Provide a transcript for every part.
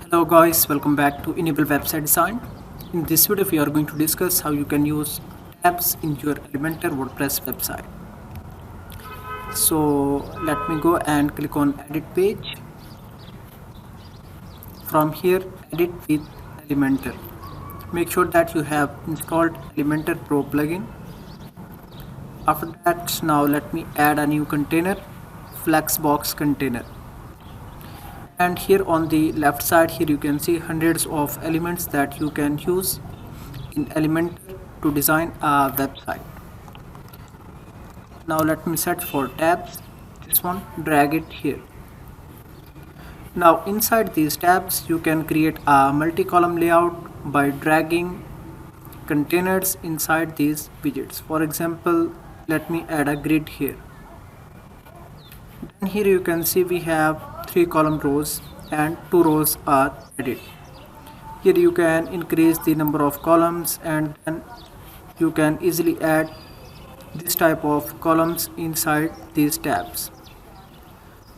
Hello guys, welcome back to Enable Website Design. In this video we are going to discuss how you can use tabs in your Elementor WordPress website. So let me go and click on edit page. From here, edit with Elementor. Make sure that you have installed Elementor Pro plugin. After that, now let me add a new container, Flexbox container. And here on the left side, here you can see hundreds of elements that you can use in Elementor to design a website. Now let me search for tabs, this one, drag it here. Now inside these tabs you can create a multi-column layout by dragging containers inside these widgets. For example, let me add a grid here. Then here you can see we have 3 column rows and 2 rows are added. Here you can increase the number of columns and then you can easily add this type of columns inside these tabs.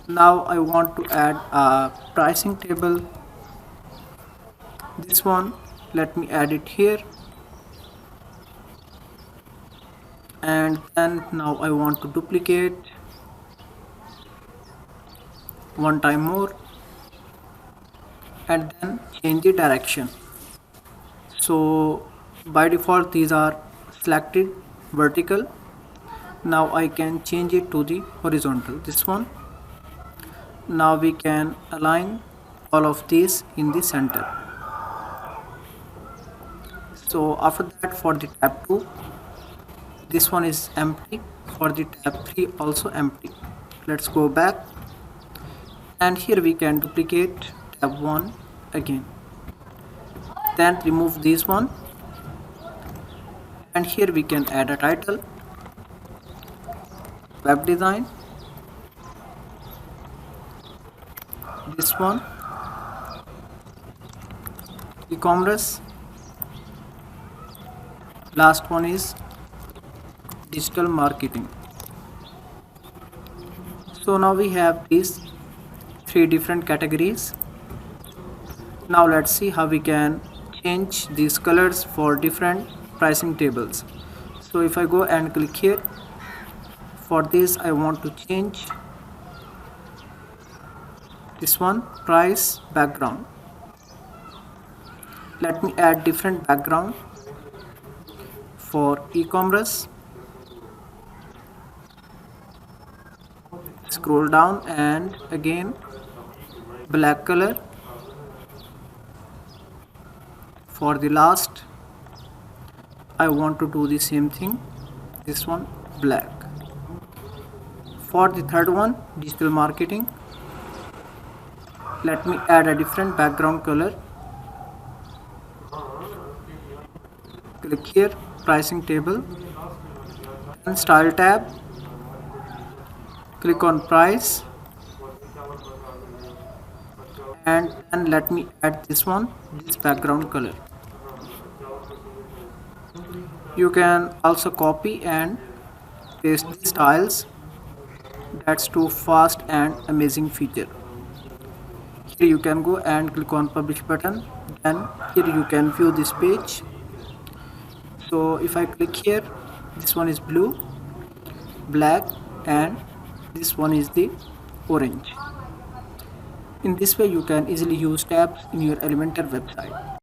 Now I want to add a pricing table. This one, let me add it here. And then now I want to duplicate one time more and then change the direction. So by default these are selected vertical. Now I can change it to the horizontal, this one. Now we can align all of these in the center. So after that, for the tab 2, this one is empty. For the tab 3 also empty. Let's go back. And here we can duplicate tab 1 again, then remove this one, and here we can add a title, web design, this one, e-commerce, last one is digital marketing. So now we have these 3 different categories. Now let's see how we can change these colors for different pricing tables. So if I go and click here, for this I want to change this one, price background. Let me add different background for e-commerce. Scroll down and again black color. For the last I want to do the same thing, this one, black. For the third one, digital marketing, let me add a different background color. Click here, pricing table, and style tab, click on price, and let me add this one, this background color. You can also copy and paste the styles. That's too fast and amazing feature. Here you can go and click on publish button, and here you can view this page. So if I click here, this one is blue, black, and this one is the orange. In this way you can easily use tabs in your Elementor website.